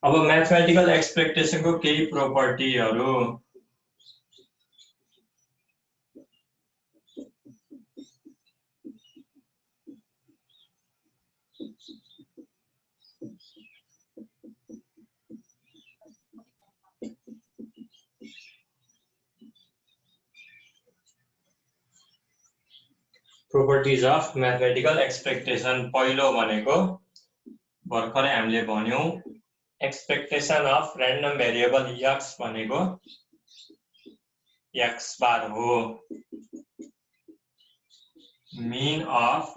अब mathematical expectation को केही प्रोपर्टीहरु properties of mathematical expectation पहिलो भनेको भर्खरै हामीले भन्यौ expectation of random variable x भनेको x बार हो mean of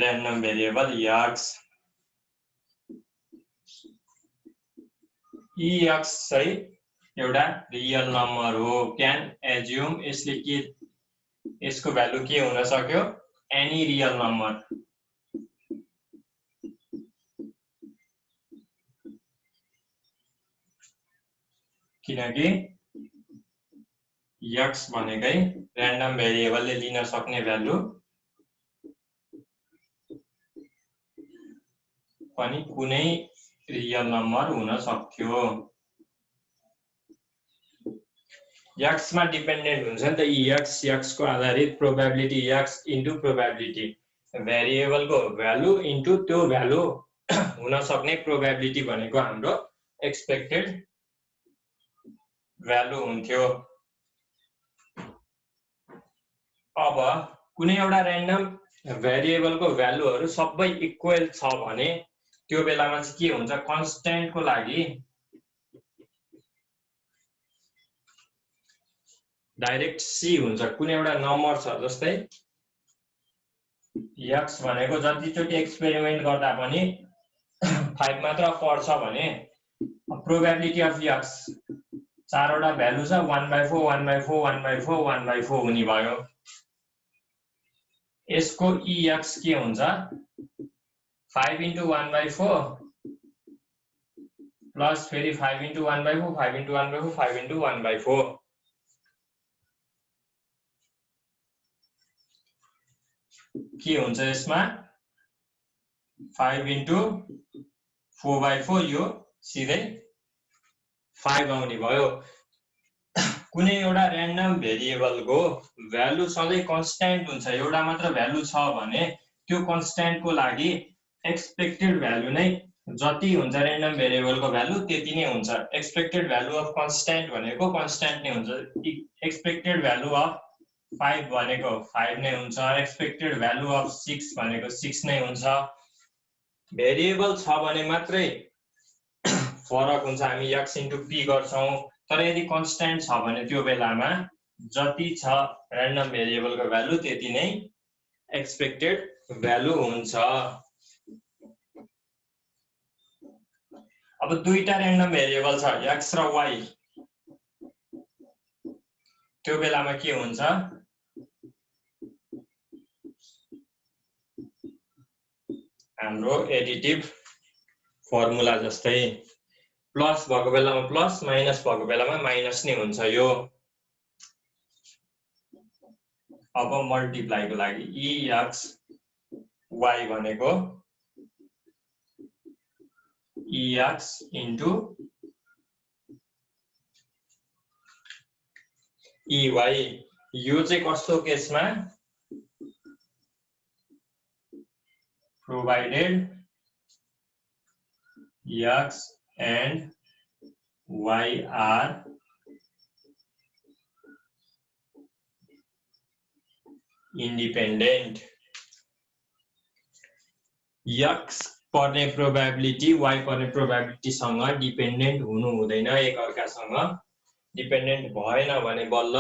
random variable x x चाहिँ एउटा रियल नम्बर हो क्यान एज्युम यसले के यसको भ्यालु के हुन सक्यो एनी रियल नम्बर किनकि x भनेकै र्यान्डम भेरिएबलले लिन सक्ने भ्यालु पनि कुनै रियल नम्बर हुन सक्थ्यो x मा डिपेन्डेन्ट हुन्छ नि त x को आधारित probability x into probability variable को भ्यालु इन्टु त्यो भ्यालु हुन सक्ने प्रोबेबिलिटी भनेको हाम्रो एक्सपेक्टेड भ्यालु हुन्थ्यो अब कुनै एउटा र्यान्डम भेरिएबल को भ्यालुहरु सबै इक्वल छ भने त्यो बेलामा चाहिँ के हुन्छ कन्स्ट्यान्ट को लागि डाइरेक्ट c हुन्छ कुनै एउटा नम्बर छ जस्तै x भनेको जतिचोटि एक्सपेरिमेन्ट गर्दा पनि 5 मात्र पर्छ भने प्रोबेबिलिटी अफ x चारवटा भ्यालु छ 1/4 1/4 1/4 1/4 हुने भयो यसको ex के हुन्छ 5 into 1/4 plus फेरि 5 into 1/4 5 into 1/4 5 into 1/4 के हुन्छ यसमा 5 into 4/4 यो सिधै 5 आउने भयो कुनै एउटा र्यान्डम भेरिएबलको भ्यालु सधैं कन्स्ट्यान्ट हुन्छ एउटा मात्र भ्यालु छ भने त्यो कन्स्ट्यान्ट को लागि एक्सपेक्टेड भ्यालु नै जति हुन्छ र्यान्डम भेरिएबलको भ्यालु त्यति नै हुन्छ एक्सपेक्टेड भ्यालु अफ कन्स्ट्यान्ट भनेको कन्स्ट्यान्ट नै हुन्छ एक्सपेक्टेड भ्यालु अफ 5 भनेको 5 नै हुन्छ एक्सपेक्टेड भ्यालु अफ 6 भनेको 6 नै हुन्छ भेरिएबल छ भने मात्रै फरक हुन्छ हामी x इन्टु p गर्छौं तर यदि कन्स्ट्यान्ट छ भने त्यो बेलामा जति छ र्यान्डम भेरिएबलको भ्यालु त्यति नै एक्सपेक्टेड भ्यालु हुन्छ अब दुईटा र्यान्डम भेरिएबल छ x र y त्यो बेलामा के हुन्छ हाम्रो एडिटिभ फर्मुला जस्तै प्लस भएको बेलामा प्लस माइनस भएको बेलामा माइनस नै हुन्छ यो अब मल्टिप्लाई को लागि ex y भनेको ex इन्टु ey यो चाहिँ कस्तो केसमा provided x and y are independent x पर्ने प्रोबेबिलिटी y पर्ने प्रोबेबिलिटी सँग डिपेन्डेन्ट हुनु हुँदैन एकअर्कासँग डिपेन्डेन्ट भएन भने बल्ल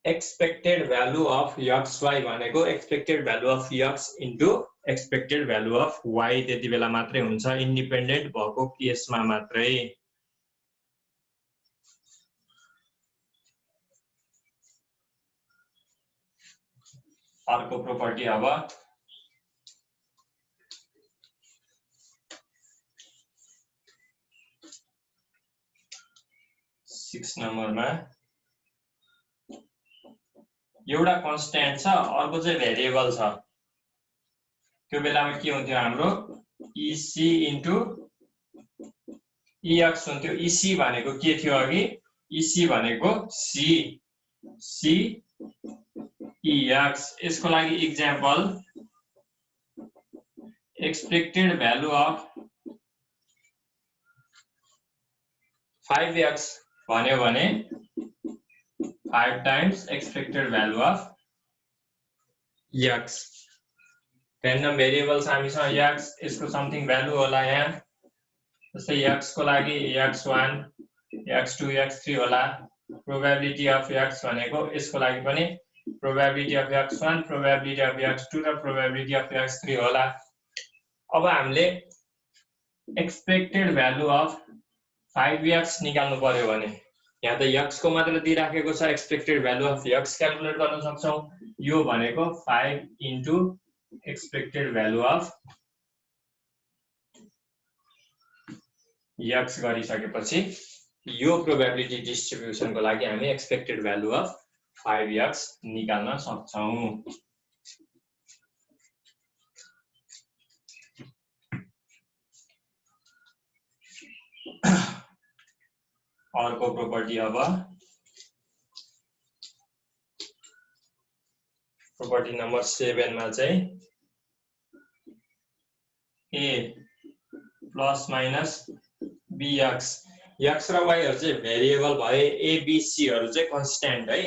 एक्सपेक्टेड भ्यालु अफ xy भनेको expected value of x into expected value of y त्यति बेला मात्रै हुन्छ इन्डिपेन्डेन्ट भएको केसमा मात्रै अर्को प्रोपर्टी अब 6 नम्बरमा एउटा कन्स्ट्यान्ट छ, अर्को चाहिँ भेरिएबल छ, त्यो बेलामा के हुन्थ्यो हाम्रो इसी इन्टु इएक्स हुन्थ्यो। इसी भनेको के थियो अघि? इसी भनेको सी इएक्स। यसको लागि example expected value of 5x भन्यो भने 5 times expected value of x। Random variable छ हामीसँग x, यसको समथिङ भ्यालु होला यहाँ, जस्तै x को लागि x1 x2 x3 होला। प्रोबेबिलिटी अफ x भनेको यसको लागि पनि probability of x1 probability of x2 र प्रोबेबिलिटी अफ x3 होला। अब हामीले एक्सपेक्टेड भ्यालु अफ 5x निकाल्नु पर्यो भने यहाँ त x को मात्र दिइराखेको छ, expected value of x calculate गर्न सक्छौं। यो भनेको 5 into expected value of x गरिसकेपछि यो प्रोबेबिलिटी डिस्ट्रिब्युसनको लागि हामी एक्सपेक्टेड भ्यालु अफ 5x निकाल्न सक्छौं। अर्को प्रोपर्टी, अब प्रोपर्टी नम्बर 7 मा चाहिँ a plus minus bx, x र y हरु चाहिँ भेरिएबल भए, a b c हरु चाहिँ कन्स्ट्यान्ट है।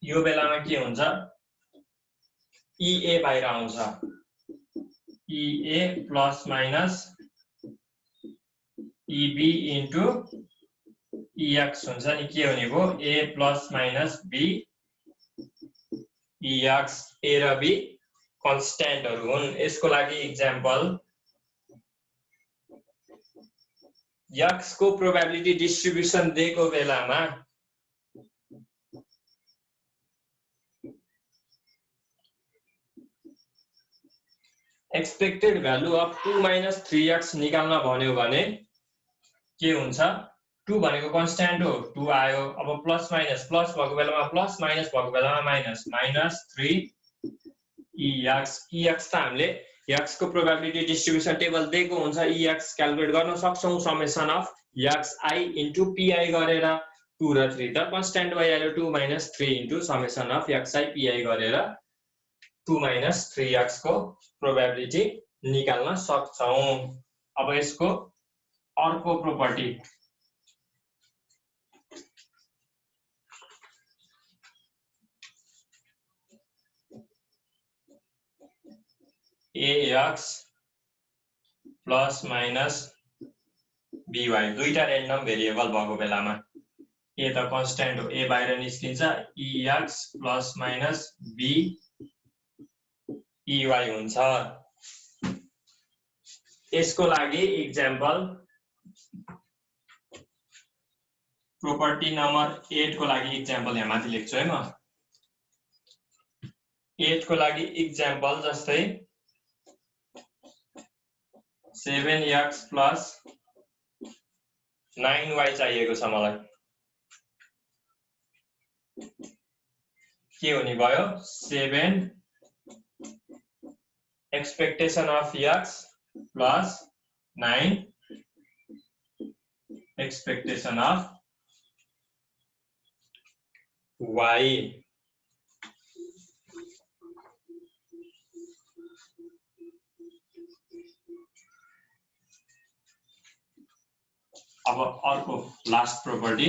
यो बेलामा के हुन्छ? ea बाहिर आउँछ, ea plus minus eb into ex हुन्छ नि। के हुने भयो? a plus minus b ex। a र b कन्स्ट्यान्टहरु हुन्। यसको लागि इक्जाम्पल x को प्रोबेबिलिटी डिस्ट्रिब्युसन दिएको बेलामा expected value of 2 minus 3x निकाल्न भन्यो भने के हुन्छ? 2 भनेको कन्स्ट्यान्ट हो, 2 आयो। अब प्लस माइनस, प्लस भएको बेलामा प्लस, माइनस भएको बेलामा माइनस, माइनस 3 ex। ex त हामीले x को प्रोबेबिलिटी डिस्ट्रिब्युसन टेबल दिएको हुन्छ, ex क्याल्कुलेट गर्न सक्छौं summation of xi into pi गरेर। 2 र 3 त कन्स्ट्यान्ट भइहाल्यो, 2 minus 3 into summation of xi pi गरेर 2 माइनस 3x को प्रोबेबिलिटी निकाल्न सक्छौं। अब यसको अर्को property ax plus minus by, दुईटा र्यान्डम भेरिएबल भएको बेलामा a त कन्स्ट्यान्ट हो, a बाहिर निस्किन्छ, ex plus minus b ey हुन्छ। यसको लागि इक्जाम्पल प्रोपर्टी नम्बर 8 को लागि इक्जाम्पल यहाँ माथि लेख्छु है म। 8 को लागि इक्जाम्पल जस्तै 7x प्लस 9y चाहिएको छ मलाई। के हुने भयो? 7 expectation of x plus 9 expectation of y। अब अर्को लास्ट प्रोपर्टी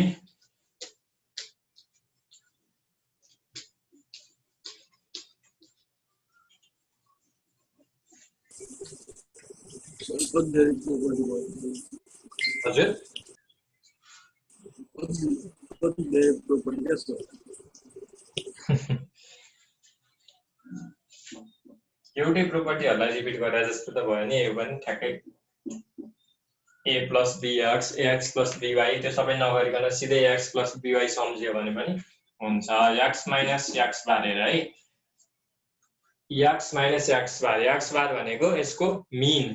हजुर एउटै प्रोपर्टीहरुलाई रिपिट गरेर जस्तो त भयो नि। यो पनि ठ्याक्कै a plus bx, ax plus by, त्यो सबै नगरिकन सिधै x प्लस by सम्झियो भने पनि हुन्छ। x माइनस x बार हेर है, x माइनस x बार, x बार भनेको यसको मिन।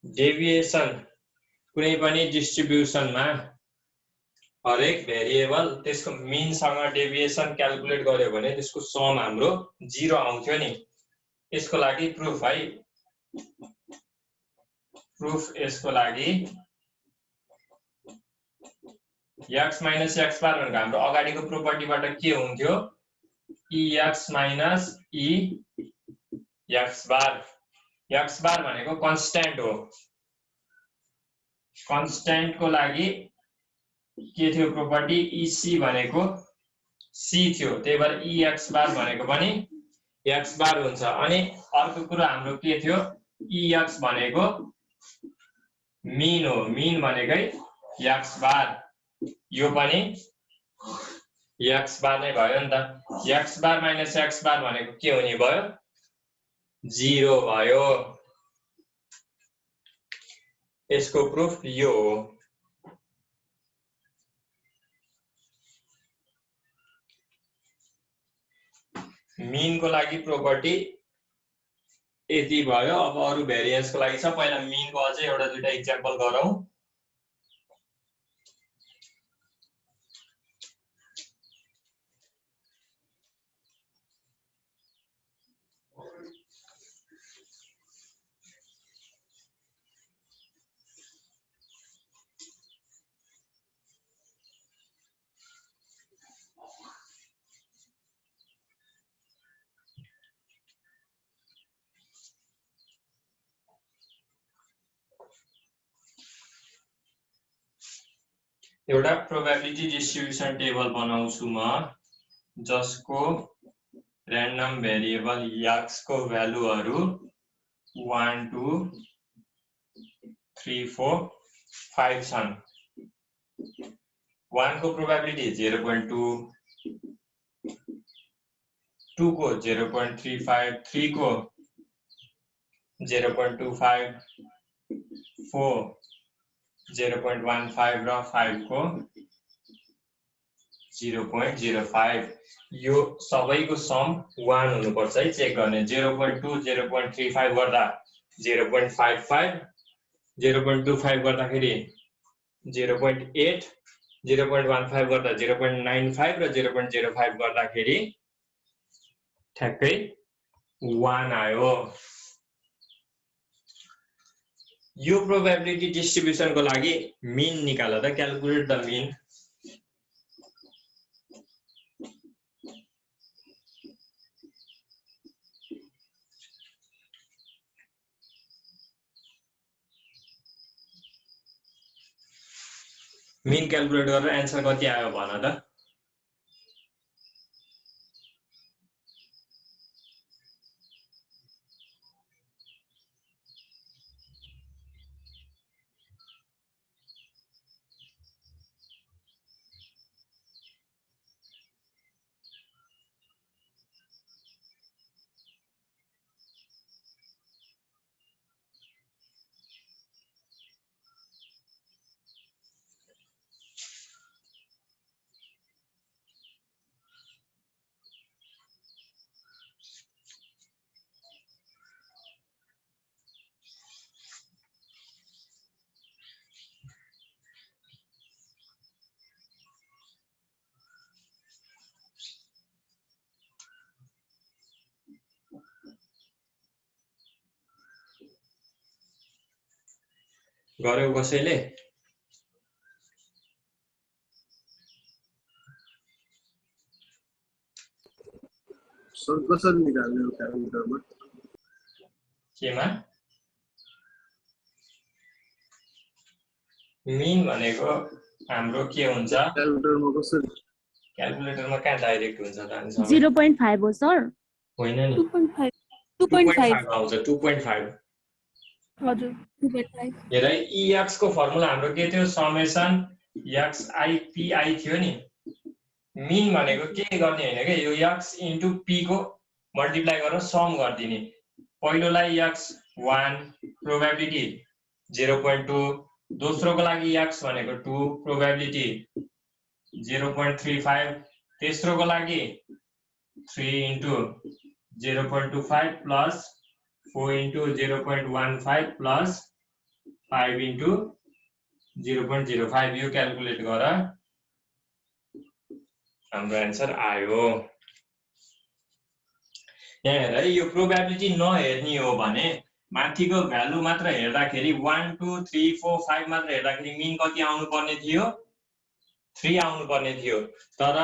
डेभिएसन कुनै पनि डिस्ट्रिब्युसनमा हरेक भेरिएबल त्यसको मिनसँग डेभिएसन क्याल्कुलेट गर्यो भने त्यसको सम हाम्रो 0 आउँथ्यो नि। यसको लागि प्रुफ है, प्रुफ यसको लागि x माइनस x बार भनेको हाम्रो अगाडिको प्रोपर्टीबाट के हुन्थ्यो, ex माइनस e x बार। x बार भनेको कन्स्ट्यान्ट हो, कन्स्ट्यान्ट को लागि के थियो प्रोपर्टी, ec भनेको c थियो, त्यही भएर ex बार भनेको पनि x बार हुन्छ। अनि अर्को कुरा हाम्रो के थियो, ex भनेको मिन हो, मिन भनेकै x बार, यो पनि x बार नै भयो नि त। x बार माइनस x बार भनेको के हुने भयो, 0 भयो। यसको प्रुफ यो हो। मिन को लागि प्रोपर्टी यति भयो। अब अरु भेरिएन्स को लागि छ, पहिला मिन को अझै एउटा दुईटा एक्जाम्पल गरौँ। एउटा प्रोबेबिलिटी डिस्ट्रिब्युसन टेबल बनाउँछु म, जसको र्यान्डम भेरिएबल x को भ्यालुहरु 1 2 3 4 5 छन्। 1 को प्रोबेबिलिटी 0.2, 2 को 0.35, 3 को 0.25, 4 0.15 र 5 को 0.05। यो सबैको सम 1 हुनुपर्छ है, चेक गर्ने। 0.2 0.35 गर्दा 0.55, 0.25 गर्दाखेरि 0.8, 0.15 गर्दा 0.95 र 0.05 गर्दाखेरि ठ्याक्कै 1 आयो। यो प्रोबेबिलिटी डिस्ट्रिब्युसन को लागि मिन निकाल त, calculate the mean. Mean calculate गरेर एन्सर कति आयो भन त। गर्यो कसैले? सर कसरी निकाल्ने हो क्याल्कुलेटरमा? केमा? मिन भनेको हाम्रो के हुन्छ? क्याल्कुलेटरमा कसरी? क्याल्कुलेटरमा कहाँ डाइरेक्ट हुन्छ त? 0.5 हो सर। होइन नि, 2.5 आउँछ। 2.5 हजुर, 2.5। हेर, ex को फर्मुला हाम्रो के थियो, समेसन xi pi थियो नि। मिन भनेको के गर्ने हैन के, यो x इन्टु p को मल्टिप्लाई गरेर सम गर्दिने। पहिलोलाई x1 प्रोबेबिलिटी 0.2, दोस्रोको लागि x भनेको 2 प्रोबेबिलिटी 0.35, तेस्रोको लागि 3 into 0.25 plus 4 into 0.15 plus 5 into 0.05। यो क्याल्कुलेट गर हाम्रो एन्सर आयो। यहाँ हेर यो प्रोबेबिलिटी नहेर्ने हो भने माथिको भ्यालु मात्र हेर्दाखेरि 1 2 3 4 5 मात्र हेर्दाखेरि मिन कति आउनु पर्ने थियो 3 आउनु पर्ने थियो। तर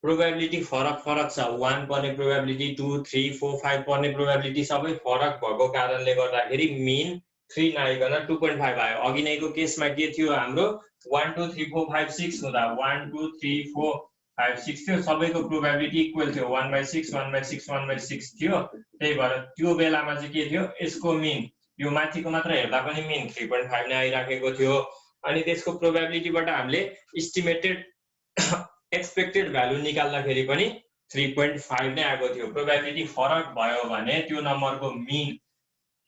प्रोबेबिलिटी फरक फरक छ। 1 पर्ने प्रोबेबिलिटी 2 3 4 5 पर्ने प्रोबेबिलिटी सबै फरक भएको कारणले गर्दाखेरि मिन 3 नआइकन 2.5 आयो। अघि नैको केसमा के थियो हाम्रो 1 2 3 4 5 6 हुँदा 1 2 3 4 5 6 थियो। सबैको प्रोबेबिलिटी इक्वल थियो 1/6 1/6 1/6 थियो। त्यही भएर त्यो बेलामा चाहिँ के थियो यसको मिन यो माथिको मात्र हेर्दा पनि मिन 3.5 नै आइराखेको थियो। अनि त्यसको प्रोबेबिलिटीबाट हामीले एस्टिमेटेड एक्सपेक्टेड भ्यालु निकाल्दाखेरि पनि 3.5 नै आएको थियो। प्रोबेबिलिटी फरक भयो भने त्यो नम्बरको मिन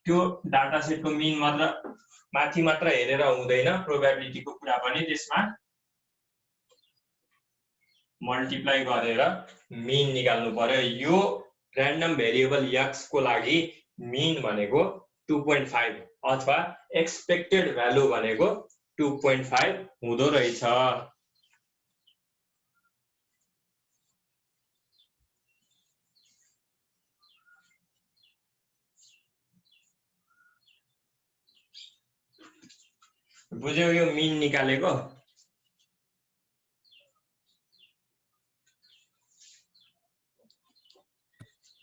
त्यो डाटा सेटको मिन मात्र माथि मात्र हेरेर हुँदैन। प्रोबेबिलिटीको कुरा पनि त्यसमा मल्टिप्लाई गरेर मिन निकाल्नु पर्यो। यो र्यान्डम भेरिएबल x को लागि मिन भनेको 2.5 अथवा एक्सपेक्टेड भ्यालु भनेको 2.5 हुँदो रहेछ। बुझ्यौ यो मिन निकालेको?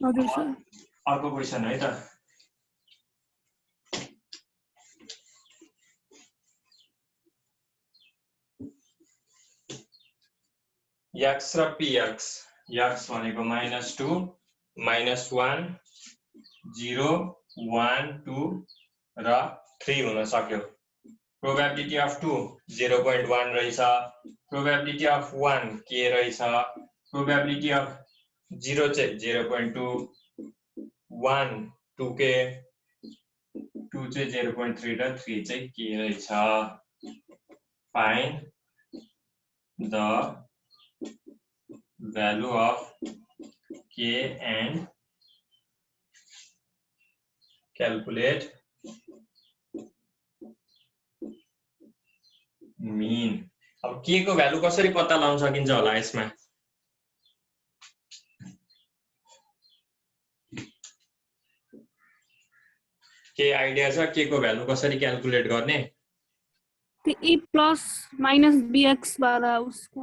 हजुर सर। अर्को क्वेशन है त। x र px x भनेको -2 -1 0 1 2 र 3 हुन सक्यो। प्रोबेबिलिटी अफ 2 0.1 रहेछ। प्रोबेबिलिटी अफ 1 के रहेछ। प्रोबेबिलिटी अफ 0 चाहिँ 0.2 1 2 के 2 चाहिँ 0.3 र 3 चाहिँ के रहेछ। Find the value of k and calculate mean। अब k को भ्यालु कसरी पत्ता लगाउन सकिन्छ होला यसमा? के आइडिया छ k को भ्यालु कसरी क्याल्कुलेट गर्ने? a प्लस माइनस bx द्वारा उसको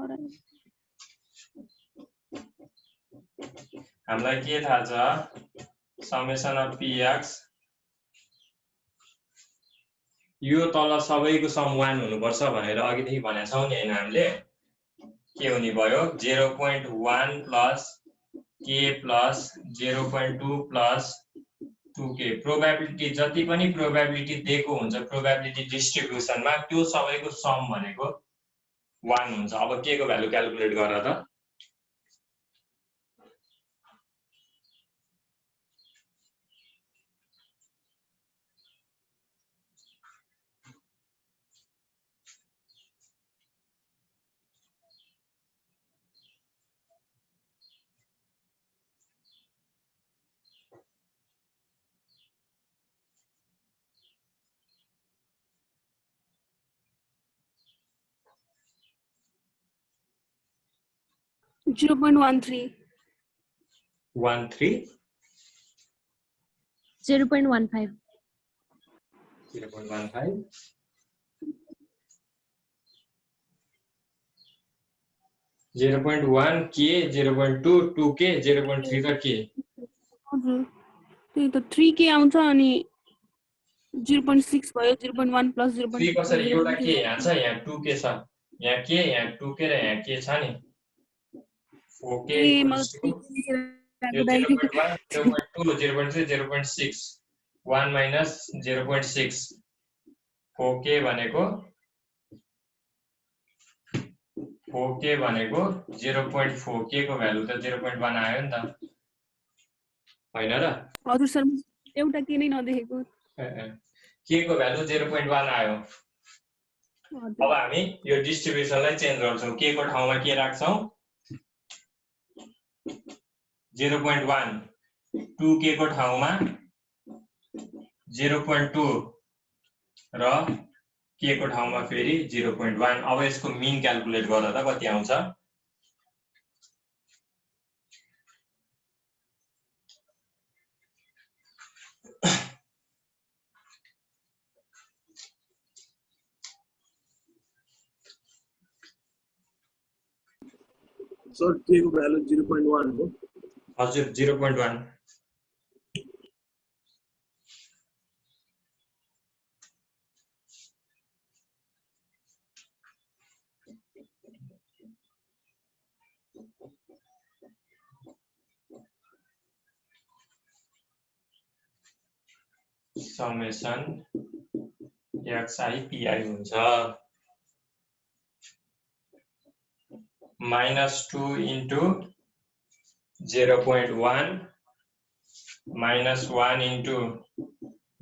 हामीलाई के थाहा छ समेसन अफ px यो तल सबैको सम 1 हुनुपर्छ भनेर अघिदेखि भनेका छौं नि हैन हामीले। के हुने भयो 0.1 plus k plus 0.2 plus 2k। Probability जति पनि प्रोबेबिलिटी दिएको हुन्छ प्रोबेबिलिटी डिस्ट्रिब्युसनमा त्यो सबैको सम भनेको 1 हुन्छ। अब k को भ्यालु क्याल्कुलेट गर त। $0.13 0.15 0.15 0.1 k 0.2 2k 0.3 र k। हजुर त्यही त 3k आउँछ अनि 0.6 भयो 0.1 प्लस 3 कसरी एउटा k यहाँ छ यहाँ 2k छ यहाँ k यहाँ 2k र यहाँ k छ नि 4k यो 0.1 0.2 0.3 0.6 1 minus 0.6 4k भनेको 0.4 k को भ्यालु त 0.1 आयो नि त हैन र? हजुर सर एउटा के नै नदेखेको k को भ्यालु 0.1 आयो। अब हामी यो डिस्ट्रिब्युसनलाई चेन्ज गर्छौं। k को ठाउँमा के राख्छौं 0.1 2k को ठाउँमा 0.2 र k को ठाउँमा फेरि 0.1। अब यसको मिन क्याल्कुलेट गर्दा त कति आउँछ सर के को भ्यालु 0.1 हो हजुर 0.1 समेसन xi pi हुन्छ -2 into 0.1 minus 1 into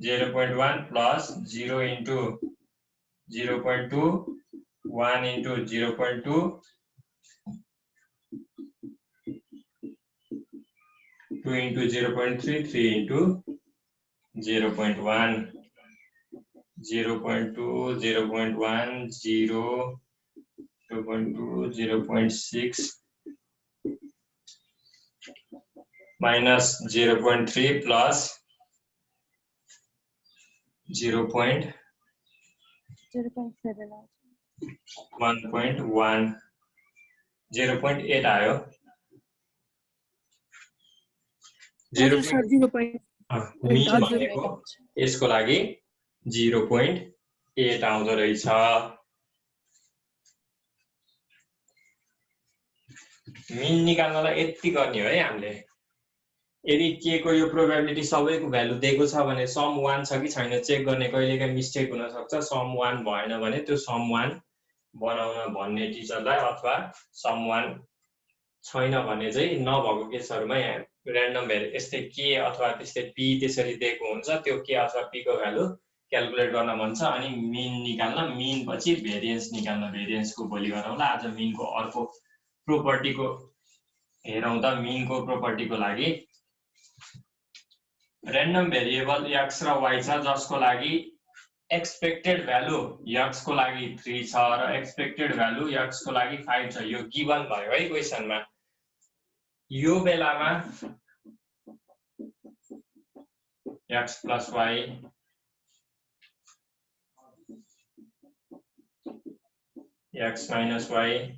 0.1 plus 0 into 0.2 1 into 0.2 2 into 0.3 3 into 0.1 0.2 0.1 0 2.2 0.6 minus 0.3 plus 0.1.1 0.8 आयो 0.8 मिन भनेको यसको लागि 0.8 आउँदो रहेछ मिन निकाल्नलाई यति गर्ने हो है हामीले यदि के को यो प्रोबेबिलिटी सबैको भ्यालु दिएको छ भने सम 1 छ कि छैन चेक गर्ने कहिलेकाहीँ मिस्टेक हुन सक्छ सम 1 भएन भने त्यो सम 1 बनाउन भन्ने टिचरलाई अथवा सम 1 छैन भने चाहिँ नभएको केसहरुमा यहाँ र्यान्डम भ्यालु यस्तै के अथवा त्यस्तै पी त्यसरी दिएको हुन्छ त्यो के अथवा पी को भ्यालु क्याल्कुलेट गर्न भन्छ अनि मिन निकाल्न मिन पछि भेरिएन्स निकाल्न भेरिएन्स को भोलि गरौँला आज मिन को अर्को प्रोपर्टी को हेरौँ त मिन को प्रोपर्टी को लागि र्यान्डम भेरिएबल x र y छ जसको लागि एक्सपेक्टेड भ्यालु x को लागि 3 छ र एक्सपेक्टेड भ्यालु x को लागि 5 छ यो गिवन भयो है क्वेशनमा यो बेलामा x plus y x minus y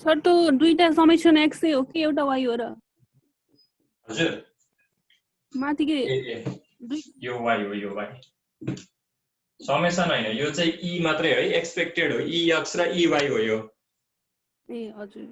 sir तो दुईटा समेसन x हो कि एउटा y हो र हजुर माथिकै यो y हो यो y समेसन हैन यो चाहिँ e मात्रै है एक्सपेक्टेड हो ex र ey हो यो ए हजुर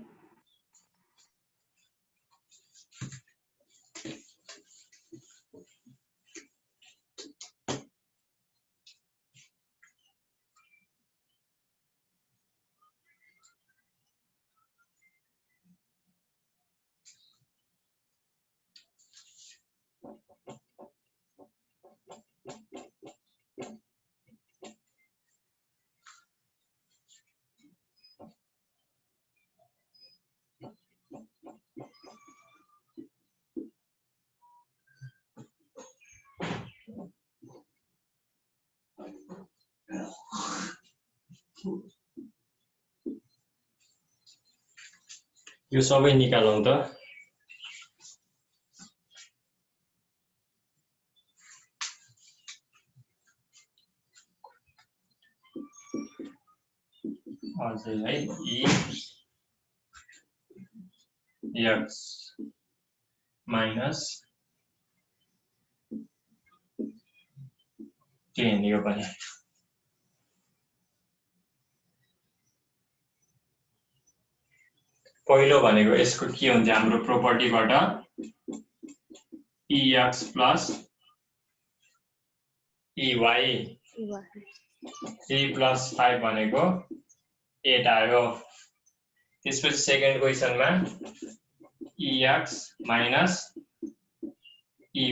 यो सबै निकालौं त हजुर है x minus 10 यो पनि पहिलो भनेको यसको के हुन्छ हाम्रो प्रोपर्टीबाट ex plus ey 3 plus 5 भनेको 8 आयो त्यसपछि second क्वेशनमा ex minus ey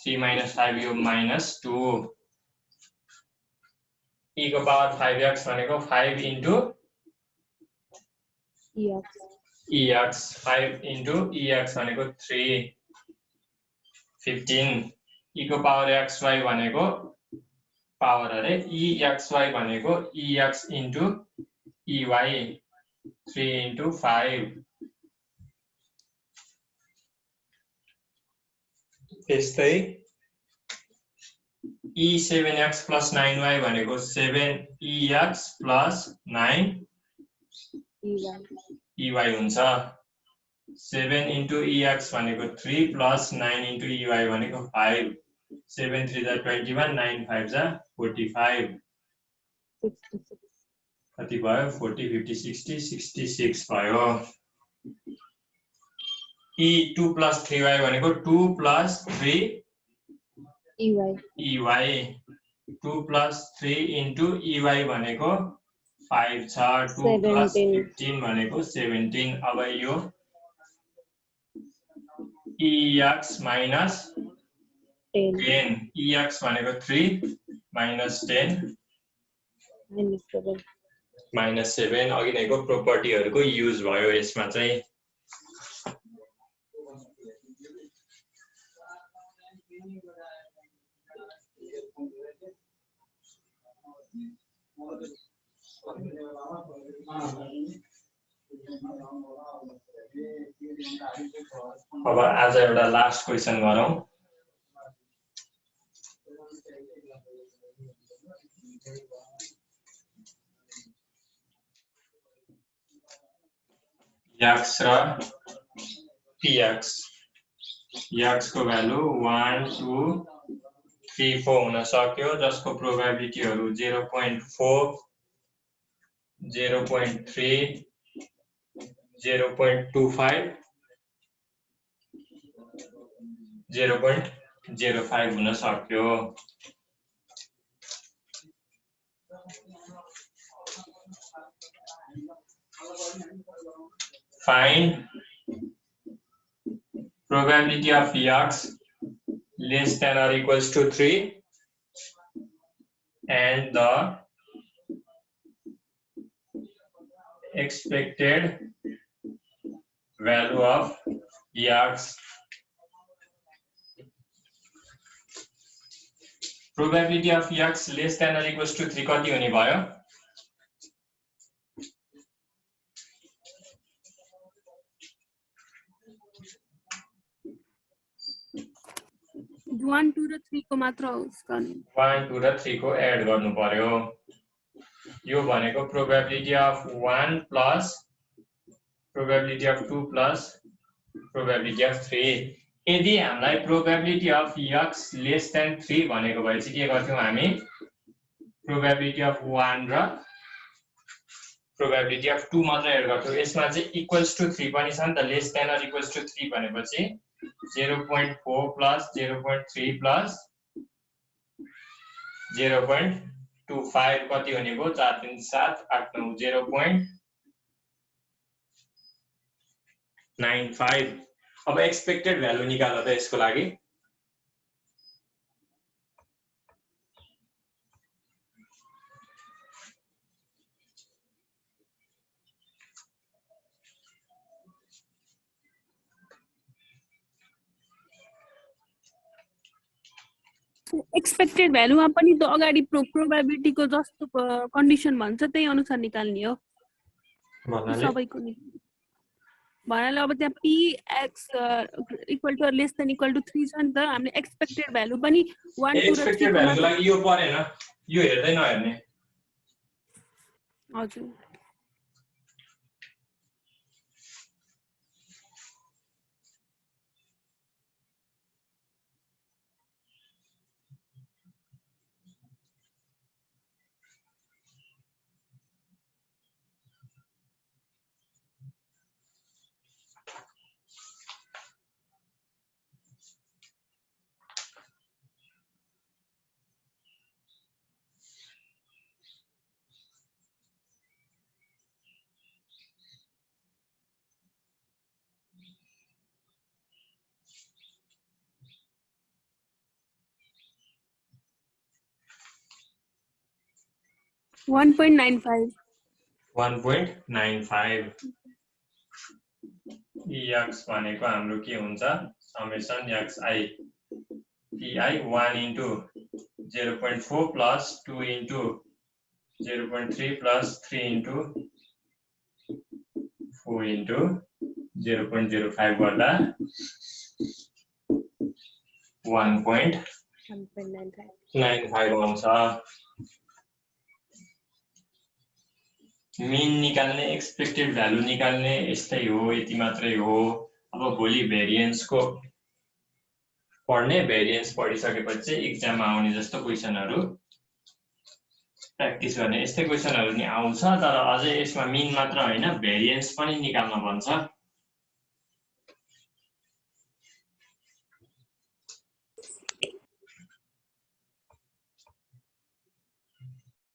3 minus 5 यो minus 2 e को पावर 5x भनेको 5 into ex 5 into ex भनेको 3 15 e को पावर xy भनेको पावर अरे exy भनेको ex into ey 3 into 5 त्यस्तै e7x plus 9y भनेको 7ex plus 9ey हुन्छ 7 into ex भनेको 3 plus 9 into ey भनेको 5 7 3 जा 21 9 5 जा 45 कति भयो 40 50 60 66 भयो e2 plus 3y भनेको 2 plus 3 ey 2 plus 3 into ey भनेको 5 छ 2 plus 15 भनेको 17 अब यो ex minus 10 ex भनेको 3 minus 10 minus 7 अघि नैको प्रोपर्टीहरुको युज भयो यसमा चाहिँ अब आज एउटा लास्ट क्वेशन गरौँ x र px x को भ्यालु 1 2 3 4 हुन सक्यो जसको प्रोबेबिलिटीहरु 0.4 0.3 0.25 0.05 हुन सक्यो find probability of x less than or equals to 3 and the expected value of x. Probability of x less than or equals to 3 कति हुने भयो 1 2 र 3 को मात्र होस् गर्नु 1 2 र 3 को एड गर्नु पर्यो यो भनेको probability of 1 plus probability of 2 plus probability of 3 यदि हामीलाई probability of x less than 3 भनेको भए चाहिँ के गर्थ्यौ हामी probability of 1 र probability of 2 मात्र एड गर्थ्यौ यसमा चाहिँ equals to 3 पनि छ नि त less than or equals to 3 भनेपछि 0.4 plus 0.3 plus 0.25 कति हुने भयो 4 3 7 8 9 0.95 अब एक्सपेक्टेड भ्यालु निकाल त यसको लागि एक्सपेक्टेड भ्यालुमा पनि त अगाडि प्रोबेबिलिटी को जस्तो कन्डिसन भन्छ त्यही अनुसार निकाल्ने हो सबैको भन्नाले अब त्यहाँ px equal to less than equal to 3 छ नि त हामीले एक्सपेक्टेड भ्यालु पनि 1 2 र 3 एक्सपेक्टेड भ्यालुको लागि यो परेन यो हेर्दै नहेर्ने हजुर 1.95 ex भनेको हाम्रो के हुन्छ summation xi pi 1 into 0.4 plus 2 into 0.3 plus 3 into 4 into 0.05 गर्दा 1.95 आउँछ। मिन निकाल्ने, एक्सपेक्टेड भ्यालु निकाल्ने यस्तै हो, यति मात्रै हो। अब भोलि भेरिएन्सको पढ्ने, भेरिएन्स पढिसकेपछि चाहिँ इक्जाममा आउने जस्तो क्वेसनहरु प्र्याक्टिस गर्ने यस्तै क्वेसनहरु नि आउँछ। तर अझै यसमा मिन मात्र हैन, भेरिएन्स पनि निकाल्न भन्छ।